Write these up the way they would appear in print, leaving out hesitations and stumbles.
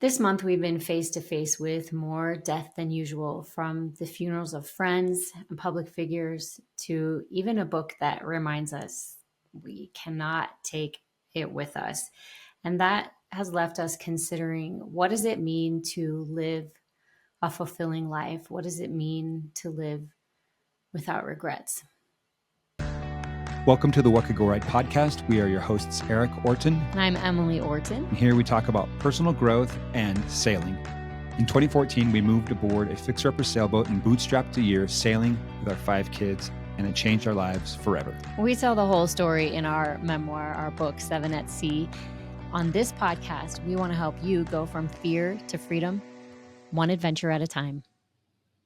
This month, we've been face to face with more death than usual, from the funerals of friends and public figures to even a book that reminds us we cannot take it with us. And that has left us considering, what does it mean to live a fulfilling life? What does it mean to live without regrets? Welcome to the What Could Go Right podcast. We are your hosts, Erik, Orton. And I'm Emily Orton. And here we talk about personal growth and sailing. In 2014, we moved aboard a fixer-upper sailboat and bootstrapped a year sailing with our 5 kids, and it changed our lives forever. We tell the whole story in our memoir, our book, 7 at Sea. On this podcast, we want to help you go from fear to freedom, one adventure at a time.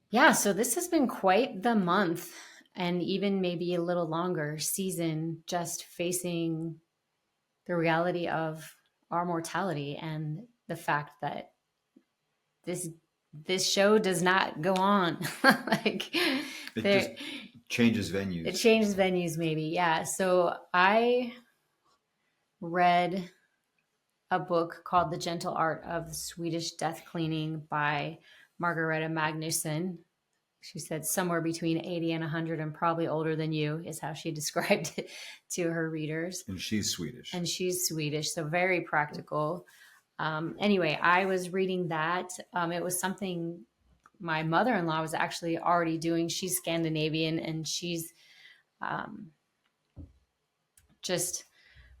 Yeah, so this has been quite the month, and even maybe a little longer season, just facing the reality of our mortality and the fact that this show does not go on. It just changes venues. It changes venues, maybe. Yeah. So I read a book called The Gentle Art of Swedish Death Cleaning by Margareta Magnusson. She said somewhere between 80 and 100 and probably older than you is how she described it to her readers. And she's Swedish. So very practical. Anyway, I was reading that. It was something my mother-in-law was actually already doing. She's Scandinavian, and she's just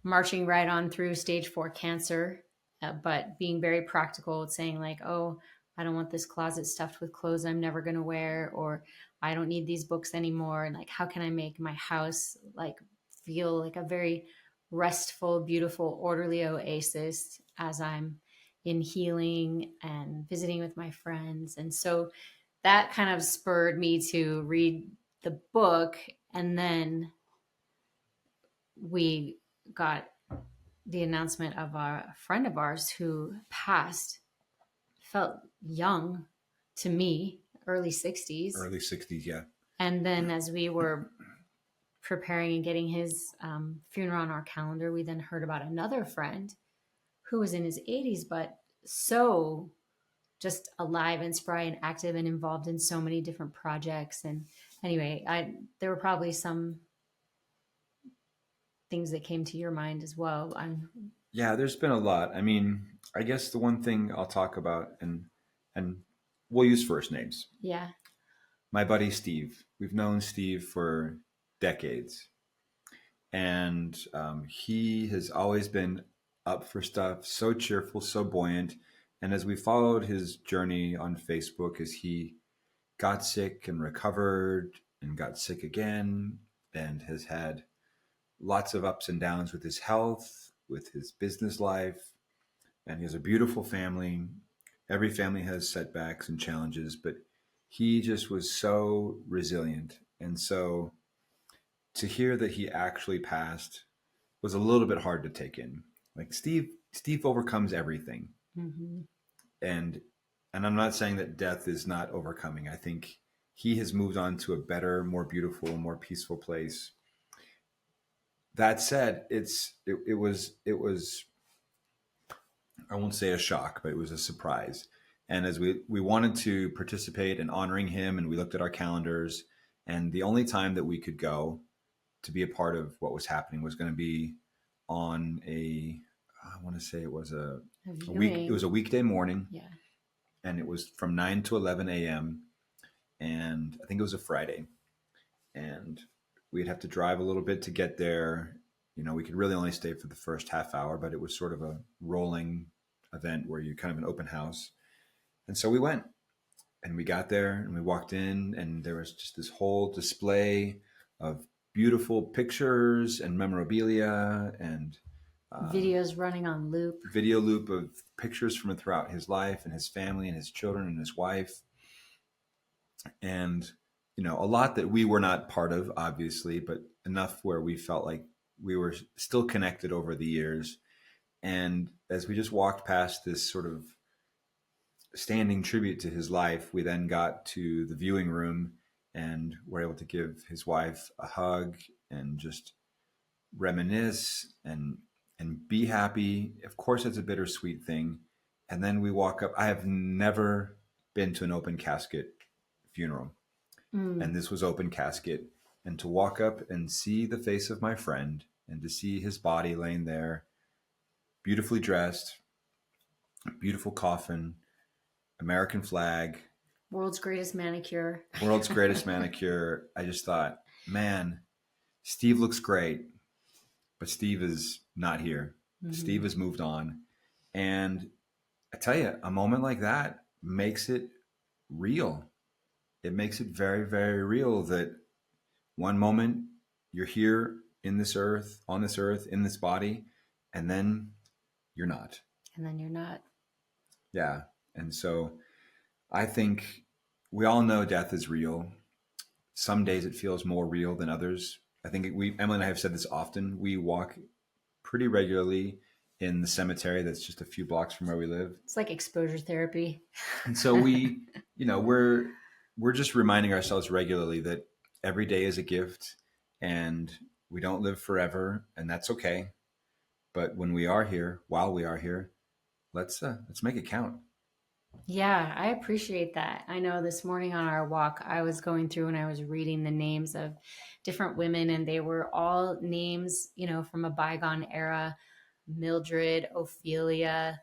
marching right on through stage 4 cancer, but being very practical, saying like, oh, I don't want this closet stuffed with clothes I'm never going to wear, or I don't need these books anymore. And like, how can I make my house like feel like a very restful, beautiful, orderly oasis as I'm in healing and visiting with my friends. And so that kind of spurred me to read the book. And then we got the announcement of a friend of ours who passed. Felt young to me, early 60s. Early 60s, yeah. And then as we were preparing and getting his funeral on our calendar, we then heard about another friend who was in his 80s, but so just alive and spry and active and involved in so many different projects. And anyway, there were probably some things that came to your mind as well. Yeah, there's been a lot. I mean, I guess the one thing I'll talk about, and we'll use first names. Yeah. My buddy Steve. We've known Steve for decades. And he has always been up for stuff, so cheerful, so buoyant. And as we followed his journey on Facebook, as he got sick and recovered and got sick again, and has had lots of ups and downs with his health, with his business life, and he has a beautiful family. Every family has setbacks and challenges, but he just was so resilient. And so to hear that he actually passed was a little bit hard to take in. Like Steve overcomes everything. Mm-hmm. And I'm not saying that death is not overcoming. I think he has moved on to a better, more beautiful, more peaceful place. That said, it was I won't say a shock, but it was a surprise. And as we wanted to participate in honoring him, and we looked at our calendars, and the only time that we could go to be a part of what was happening was going to be on I want to say it was a week. It was a weekday morning. Yeah. And it was from 9 to 11 a.m. And I think it was a Friday. And we'd have to drive a little bit to get there. You know, we could really only stay for the first half hour, but it was sort of a rolling event where you kind of an open house. And so we went, and we got there, and we walked in, and there was just this whole display of beautiful pictures and memorabilia and videos running on loop. Video loop of pictures from throughout his life and his family and his children and his wife. And, you know, a lot that we were not part of, obviously, but enough where we felt like we were still connected over the years. And as we just walked past this sort of standing tribute to his life, we then got to the viewing room and were able to give his wife a hug and just reminisce and be happy. Of course, it's a bittersweet thing. And then we walk up. I have never been to an open casket funeral. And this was open casket. And to walk up and see the face of my friend and to see his body laying there, beautifully dressed, beautiful coffin, American flag, World's greatest manicure. world's greatest manicure. I just thought, man, Steve looks great, but Steve is not here. Mm-hmm. Steve has moved on. And I tell you, a moment like that makes it real. It makes it very, very real that one moment you're here in this earth, on this earth, in this body, and then you're not. And then you're not. Yeah. And so I think we all know death is real. Some days it feels more real than others. I think Emily and I have said this often. We walk pretty regularly in the cemetery that's just a few blocks from where we live. It's like exposure therapy. And so we, we're just reminding ourselves regularly that every day is a gift and we don't live forever, and that's okay. But when we are here, while we are here, let's make it count. Yeah, I appreciate that. I know this morning on our walk, I was going through and I was reading the names of different women, and they were all names, from a bygone era. Mildred, Ophelia,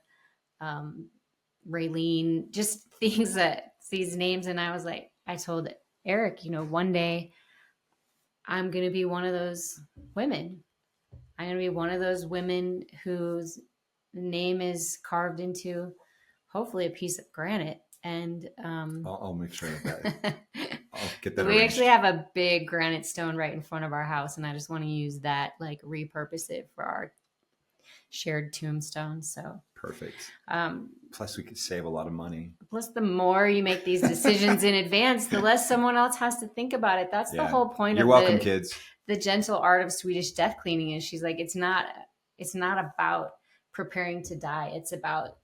Raylene, just these names. And I was like, I told Erik, one day I'm going to be one of those women. I'm going to be one of those women whose name is carved into hopefully a piece of granite. And I'll make sure of that. I'll get that. We actually have a big granite stone right in front of our house, and I just want to use that, repurpose it for our shared tombstone. So perfect. Plus we could save a lot of money. Plus, the more you make these decisions in advance, the less someone else has to think about it. That's the whole point. You're welcome, kids. The gentle art of Swedish death cleaning is, she's like, it's not about preparing to die. It's about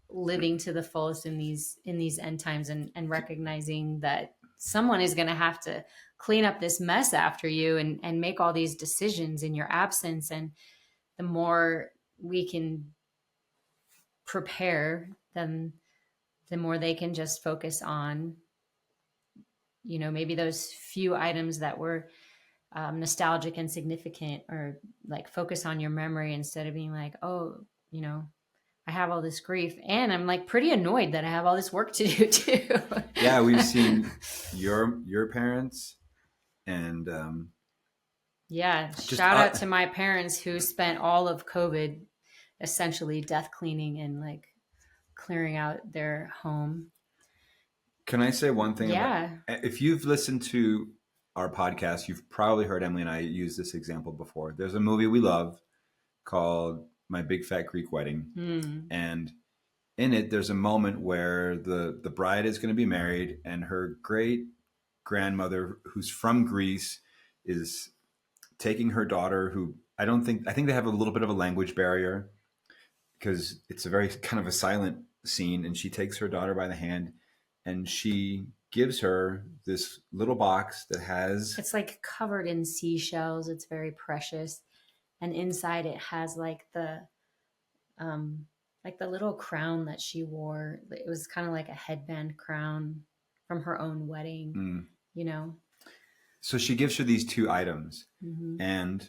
living to the fullest in these end times, and recognizing that someone is going to have to clean up this mess after you and make all these decisions in your absence. And the more we can prepare, then the more they can just focus on, maybe those few items that were nostalgic and significant, or focus on your memory instead of being like, oh, I have all this grief and I'm pretty annoyed that I have all this work to do too. Yeah, we've seen your parents, and shout out to my parents who spent all of COVID essentially death cleaning and clearing out their home. Can I say one thing? Yeah. If you've listened to our podcast, you've probably heard Emily and I use this example before. There's a movie we love called My Big Fat Greek Wedding. And in it, there's a moment where the bride is going to be married, and her great grandmother, who's from Greece, is taking her daughter, who I think they have a little bit of a language barrier because it's a very kind of a silent scene. And she takes her daughter by the hand and she gives her this little box that has... It's covered in seashells. It's very precious. And inside it has the little crown that she wore. It was kind of like a headband crown from her own wedding, So she gives her these two items. Mm-hmm. And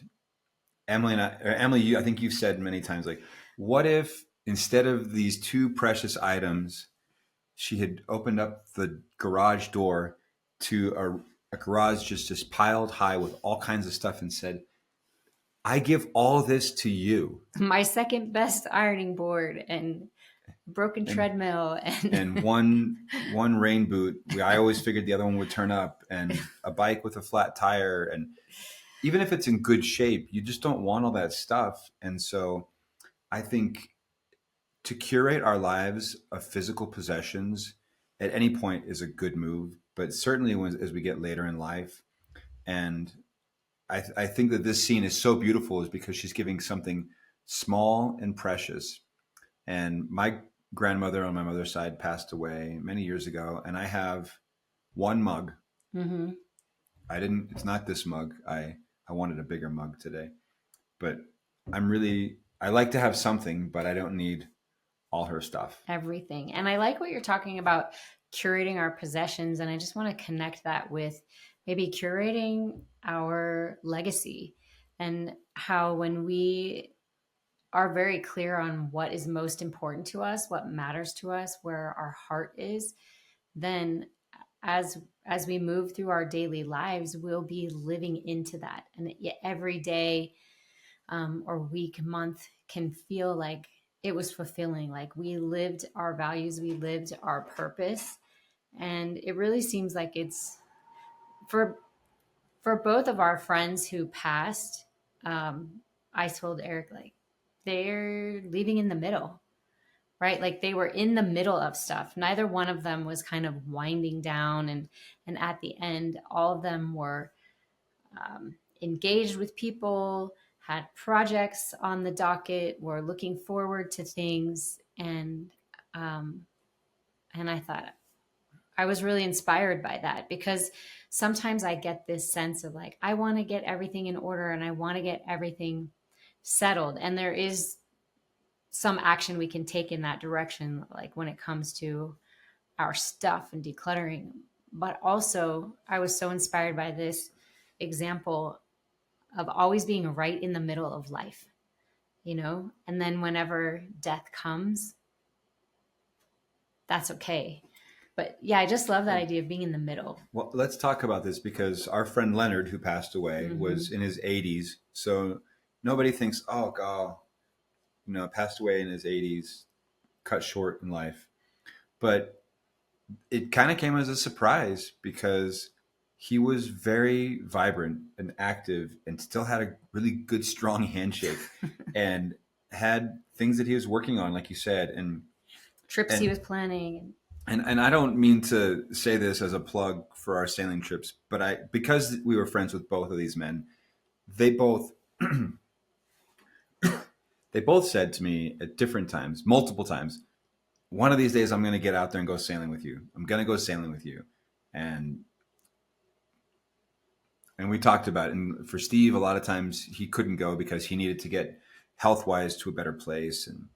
Emily, I think you've said many times, what if instead of these two precious items, she had opened up the garage door to a garage just piled high with all kinds of stuff and said, I give all this to you. My second best ironing board and broken treadmill and one rain boot. I always figured the other one would turn up, and a bike with a flat tire. And even if it's in good shape, you just don't want all that stuff. And so I think to curate our lives of physical possessions at any point is a good move, but certainly as we get later in life. And I think that this scene is so beautiful is because she's giving something small and precious. And my grandmother on my mother's side passed away many years ago, and I have one mug. Mm-hmm. It's not this mug. I wanted a bigger mug today, but I like to have something, but I don't need all her stuff. Everything. And I like what you're talking about, curating our possessions. And I just want to connect that with maybe curating our legacy, and how when we are very clear on what is most important to us, what matters to us, where our heart is, then as we move through our daily lives, we'll be living into that. And every day or week, month can feel like it was fulfilling. Like we lived our values, we lived our purpose. And it really seems like it's for both of our friends who passed. I told Erik, like, they're leaving in the middle, right? Like they were in the middle of stuff. Neither one of them was kind of winding down. And at the end, all of them were engaged with people, had projects on the docket, were looking forward to things. And I thought, I was really inspired by that, because sometimes I get this sense of like, I want to get everything in order and I want to get everything settled. And there is some action we can take in that direction, like when it comes to our stuff and decluttering. But also, I was so inspired by this example of always being right in the middle of life, and then whenever death comes, that's okay. But yeah, I just love that idea of being in the middle. Well, let's talk about this, because our friend Leonard, who passed away, was in his 80s. So nobody thinks, oh, God, passed away in his 80s, cut short in life. But it kind of came as a surprise, because he was very vibrant and active and still had a really good, strong handshake and had things that he was working on, like you said, and trips he was planning. And I don't mean to say this as a plug for our sailing trips, but because we were friends with both of these men, they both they both said to me at different times, multiple times, one of these days I'm going to get out there and go sailing with you. I'm going to go sailing with you. And we talked about it. And for Steve, a lot of times he couldn't go because he needed to get health-wise to a better place. And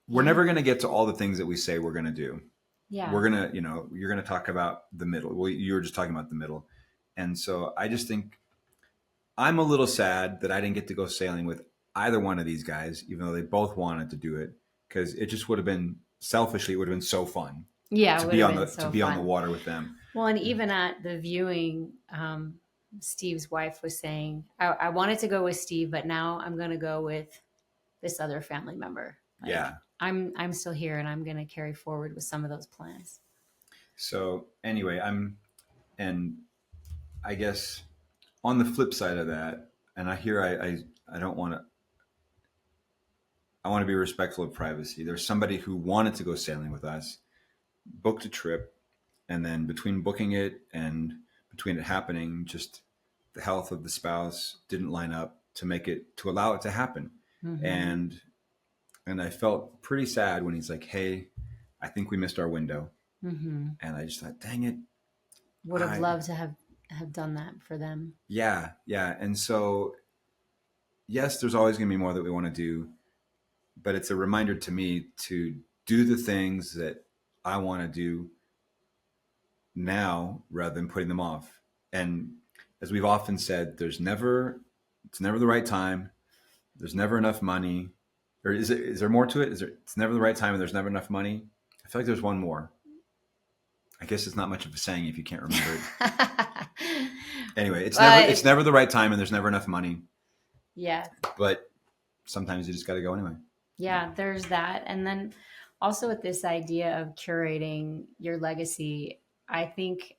we're never going to get to all the things that we say we're going to do. Yeah. We're going to, you're going to talk about the middle. Well, you were just talking about the middle. And so I just think I'm a little sad that I didn't get to go sailing with either one of these guys, even though they both wanted to do it, because it just would have been, selfishly, it would have been so fun. Yeah. To be on the water with them. Well, and even at the viewing, Steve's wife was saying, I wanted to go with Steve, but now I'm going to go with this other family member. Like, yeah. I'm still here and I'm going to carry forward with some of those plans. So anyway, and I guess on the flip side of that, and I don't want to, I want to be respectful of privacy. There's somebody who wanted to go sailing with us, booked a trip, and then between booking it and between it happening, just the health of the spouse didn't line up to allow it to happen. Mm-hmm. And I felt pretty sad when he's like, hey, I think we missed our window. Mm-hmm. And I just thought, dang it. Would have loved to have done that for them. Yeah. Yeah. And so, yes, there's always going to be more that we want to do, but it's a reminder to me to do the things that I want to do now rather than putting them off. And as we've often said, it's never the right time. There's never enough money. Or is there more to it? It's never the right time and there's never enough money? I feel like there's one more. I guess it's not much of a saying if you can't remember it. Anyway, it's never the right time and there's never enough money. Yeah. But sometimes you just got to go anyway. Yeah, there's that. And then also with this idea of curating your legacy, I think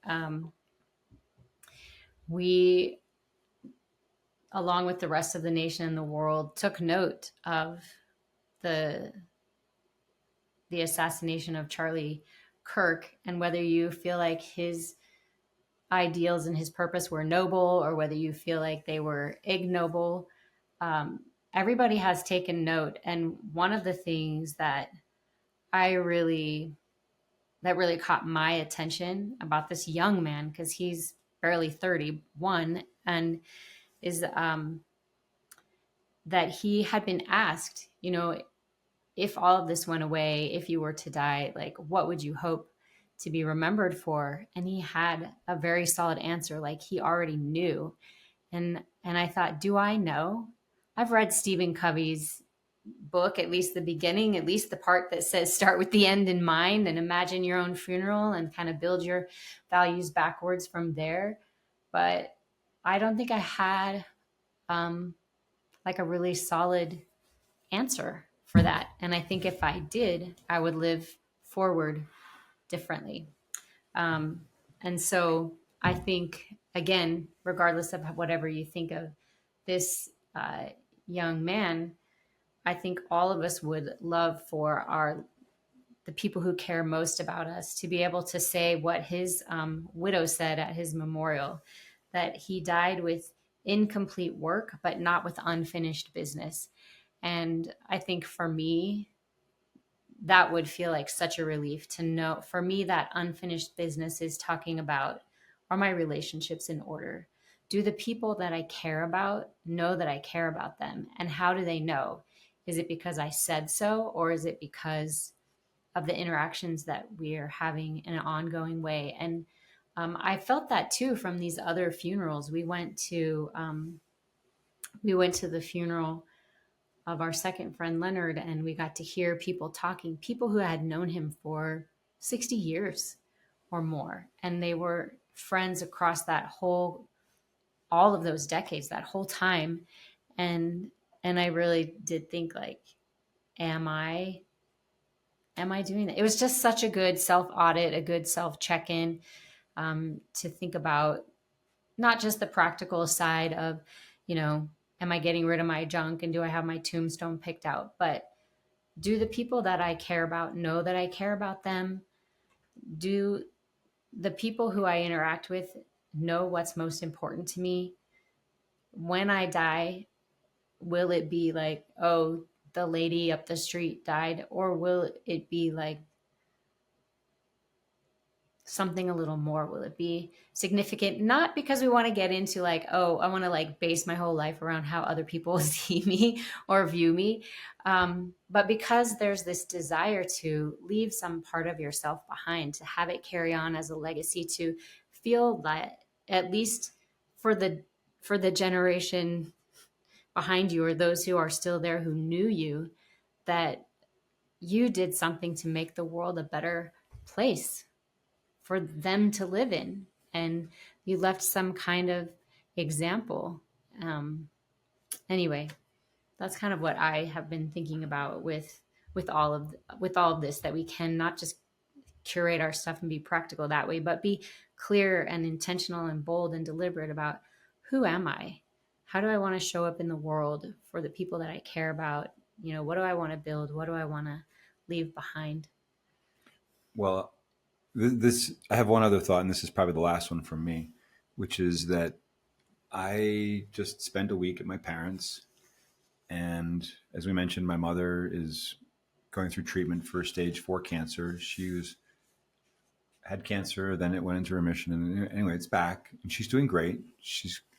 we, along with the rest of the nation and the world, took note of the assassination of Charlie Kirk, and whether you feel like his ideals and his purpose were noble or whether you feel like they were ignoble, everybody has taken note. And one of the things that really caught my attention about this young man, because he's barely 31, and is that he had been asked, if all of this went away, if you were to die, like, what would you hope to be remembered for? And he had a very solid answer. Like, he already knew. And I thought, do I know? I've read Stephen Covey's book, at least the beginning, at least the part that says start with the end in mind and imagine your own funeral and kind of build your values backwards from there. But I don't think I had like a really solid answer for that. And I think if I did, I would live forward differently. And so I think, again, regardless of whatever you think of this young man, I think all of us would love for the people who care most about us to be able to say what his widow said at his memorial, that he died with incomplete work, but not with unfinished business. And I think for me, that would feel like such a relief to know. For me, that unfinished business is talking about, are my relationships in order? Do the people that I care about know that I care about them? And how do they know? Is it because I said so, or is it because of the interactions that we're having in an ongoing way? And I felt that too from these other funerals. We went to the funeral of our second friend Leonard, and we got to hear people talking, people who had known him for 60 years or more, and they were friends across all of those decades, that whole time. And I really did think, like, am I doing that? It was just such a good self audit, a good self check in, to think about not just the practical side of, am I getting rid of my junk and do I have my tombstone picked out? But do the people that I care about know that I care about them? Do the people who I interact with know what's most important to me? When I die, will it be like, oh, the lady up the street died? Or will it be like something a little more? Will it be significant? Not because we want to get into like, oh, I want to like base my whole life around how other people see me or view me, but because there's this desire to leave some part of yourself behind, to have it carry on as a legacy, to feel that at least for the generation behind you, or those who are still there who knew you, that you did something to make the world a better place for them to live in, and you left some kind of example. Anyway, that's kind of what I have been thinking about with all of this, that we can not just curate our stuff and be practical that way, but be clear and intentional and bold and deliberate about, who am I? How do I want to show up in the world for the people that I care about? What do I want to build? What do I want to leave behind? Well, this I have one other thought, and this is probably the last one from me, which is that I just spent a week at my parents', and as we mentioned, my mother is going through treatment for stage 4 cancer. Had cancer, then it went into remission, and anyway, it's back, and she's doing great.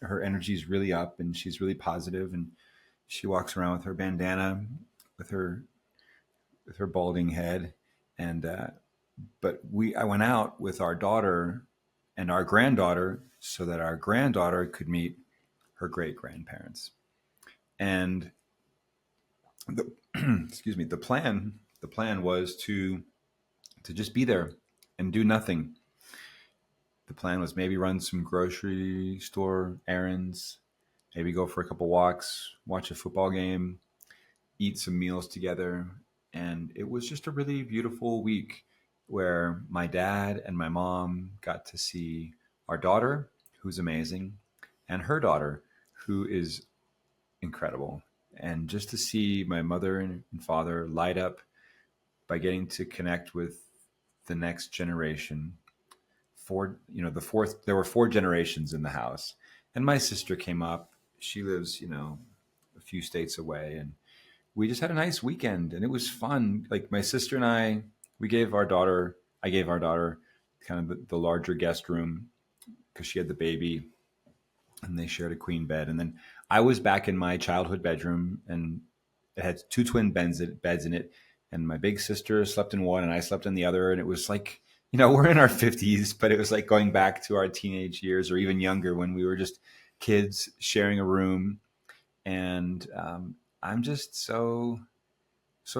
Her energy is really up, and she's really positive, and she walks around with her bandana, with her balding head, and but I went out with our daughter and our granddaughter so that our granddaughter could meet her great grandparents. And excuse me, the plan was to just be there and do nothing. The plan was maybe run some grocery store errands, maybe go for a couple walks, watch a football game, eat some meals together. And it was just a really beautiful week where my dad and my mom got to see our daughter, who's amazing, and her daughter, who is incredible. And just to see my mother and father light up by getting to connect with the next generation. There were 4 generations in the house. And my sister came up. She lives, a few states away. And we just had a nice weekend, and it was fun. Like, my sister and I gave our daughter kind of the larger guest room because she had the baby, and they shared a queen bed. And then I was back in my childhood bedroom, and it had 2 twin beds in it. and my big sister slept in one and I slept in the other. And it was like, we're in our 50s, but it was like going back to our teenage years or even younger when we were just kids sharing a room. And I'm just so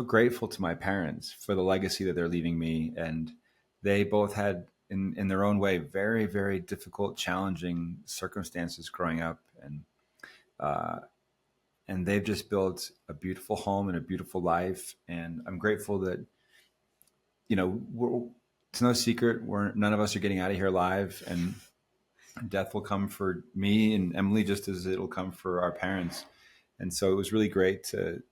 grateful to my parents for the legacy that they're leaving me. And they both had, in their own way, very, very difficult, challenging circumstances growing up. And they've just built a beautiful home and a beautiful life. And I'm grateful that, it's no secret, none of us are getting out of here alive, and death will come for me and Emily just as it'll come for our parents. And so it was really great to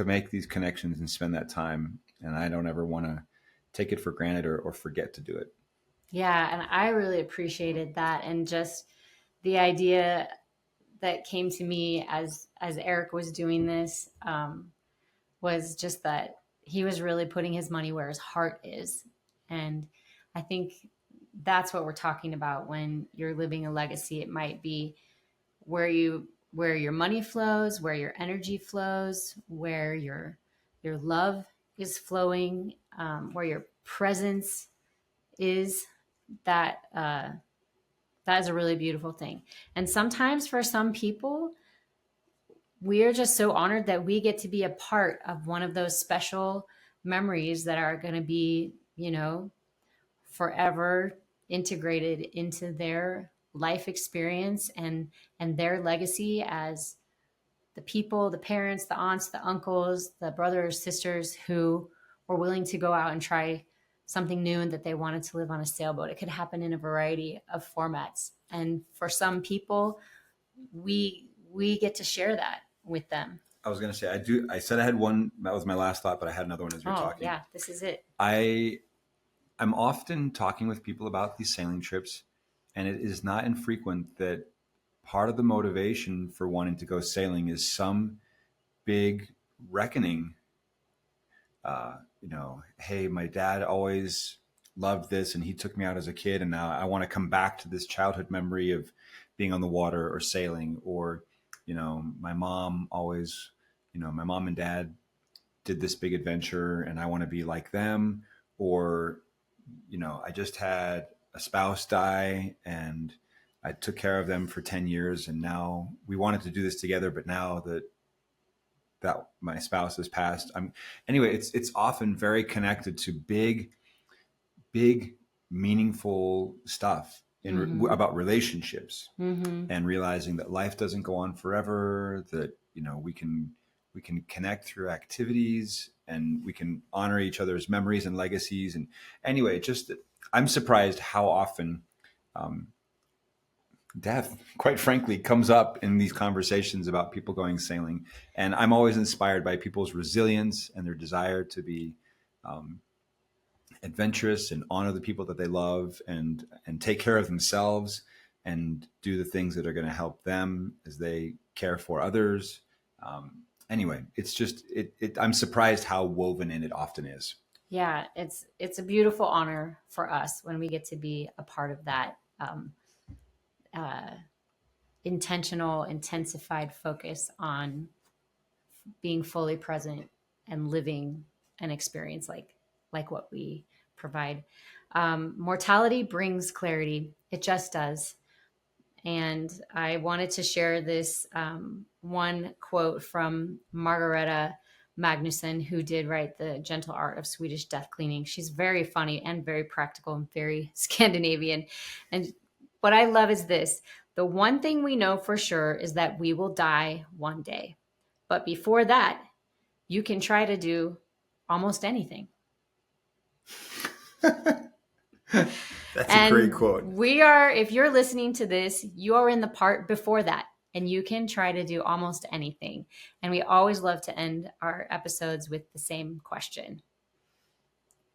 make these connections and spend that time. And I don't ever want to take it for granted or forget to do it. Yeah. And I really appreciated that. And just the idea that came to me as Erik was doing this was just that he was really putting his money where his heart is. And I think that's what we're talking about when you're living a legacy. It might be where your money flows, where your energy flows, where your love is flowing, where your presence is. That is a really beautiful thing. And sometimes for some people, we are just so honored that we get to be a part of one of those special memories that are going to be, forever integrated into their life experience and their legacy as the people, the parents, the aunts, the uncles, the brothers, sisters who were willing to go out and try something new and that they wanted to live on a sailboat. It could happen in a variety of formats. And for some people, we get to share that with them. I was going to say, I said I had one, that was my last thought, but I had another one as you were talking. Yeah, this is it. I'm often talking with people about these sailing trips, and it is not infrequent that part of the motivation for wanting to go sailing is some big reckoning. Hey, my dad always loved this and he took me out as a kid, and now I want to come back to this childhood memory of being on the water or sailing. Or, my mom always, my mom and dad did this big adventure and I want to be like them. Or, I just had a spouse die and I took care of them for 10 years and now we wanted to do this together, but now that my spouse has passed, it's often very connected to big, meaningful stuff about relationships, and realizing that life doesn't go on forever, that, we can connect through activities and we can honor each other's memories and legacies. And anyway, I'm surprised how often death, quite frankly, comes up in these conversations about people going sailing. And I'm always inspired by people's resilience and their desire to be adventurous and honor the people that they love and take care of themselves and do the things that are going to help them as they care for others. Anyway, it's just, I'm surprised how woven in it often is. Yeah, it's a beautiful honor for us when we get to be a part of that intentional, intensified focus on being fully present and living an experience like what we provide. Mortality brings clarity. It just does. And I wanted to share this one quote from Margareta Magnusson, who did write The Gentle Art of Swedish Death Cleaning. She's very funny and very practical and very Scandinavian. And what I love is this: the one thing we know for sure is that we will die one day. But before that, you can try to do almost anything. That's a great quote. If you're listening to this, you are in the part before that, and you can try to do almost anything. And we always love to end our episodes with the same question: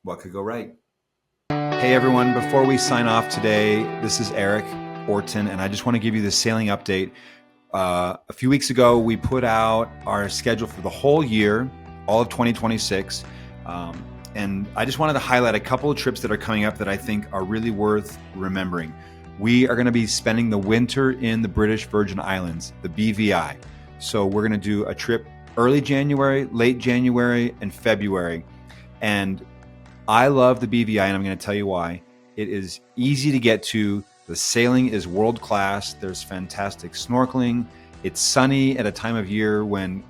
what could go right? Hey everyone, before we sign off today, this is Erik, Orton, and I just want to give you the sailing update. A few weeks ago, we put out our schedule for the whole year, all of 2026. And I just wanted to highlight a couple of trips that are coming up that I think are really worth remembering. We are going to be spending the winter in the British Virgin Islands, the BVI. So we're going to do a trip early January, late January, and February. And I love the BVI, and I'm going to tell you why. It is easy to get to. The sailing is world class. There's fantastic snorkeling. It's sunny at a time of year when,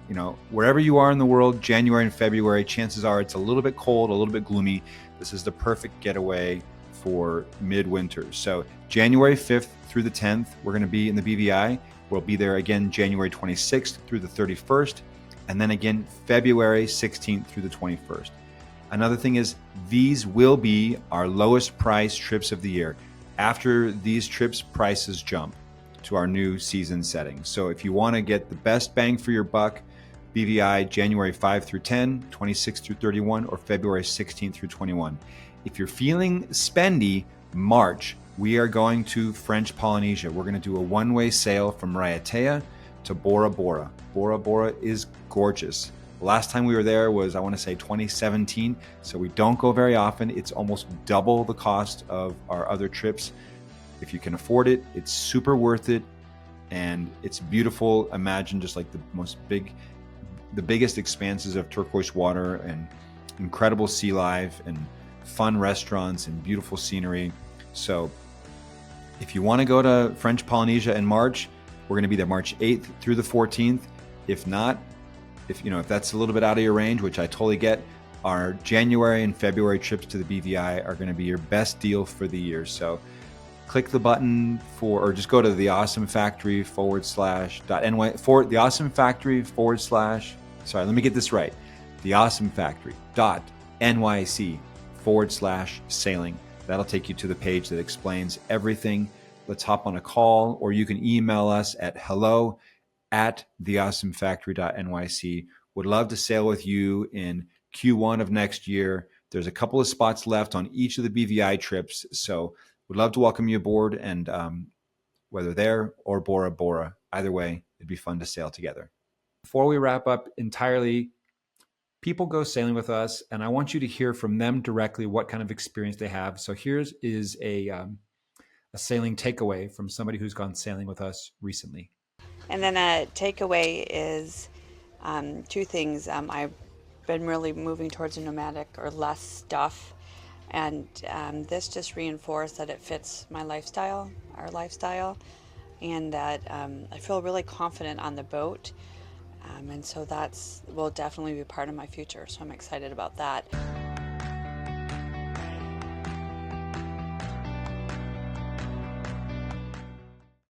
wherever you are in the world, January and February, chances are it's a little bit cold, a little bit gloomy. This is the perfect getaway for midwinter. So January 5th through the 10th, we're going to be in the BVI. We'll be there again January 26th through the 31st, and then again February 16th through the 21st. Another thing is these will be our lowest price trips of the year. After these trips, prices jump to our new season setting. So if you want to get the best bang for your buck, BVI January 5 through 10, 26 through 31, or February 16 through 21. If you're feeling spendy, March, we are going to French Polynesia. We're going to do a one-way sail from Raiatea to Bora Bora. Bora Bora is gorgeous. Last time we were there was, I want to say, 2017. So we don't go very often. It's almost double the cost of our other trips. If you can afford it, it's super worth it. And it's beautiful. Imagine just like the biggest expanses of turquoise water and incredible sea life and fun restaurants and beautiful scenery. So if you want to go to French Polynesia in March, we're going to be there March 8th through the 14th. If not, if that's a little bit out of your range, which I totally get, our January and February trips to the BVI are going to be your best deal for the year. So click the button or just go to the Awesome Factory /.ny for the Awesome Factory / sorry, let me get this right. The Awesome Factory .nyc /sailing. That'll take you to the page that explains everything. Let's hop on a call, or you can email us at hello@theawesomefactory.nyc. Would love to sail with you in Q1 of next year. There's a couple of spots left on each of the BVI trips, so would love to welcome you aboard, and whether there or Bora Bora, either way, it'd be fun to sail together. Before we wrap up entirely, people go sailing with us, and I want you to hear from them directly what kind of experience they have. So here's is a sailing takeaway from somebody who's gone sailing with us recently. And then a takeaway is two things. I've been really moving towards a nomadic or less stuff, and this just reinforced that it fits my lifestyle, our lifestyle, and that I feel really confident on the boat. And so will definitely be part of my future. So I'm excited about that.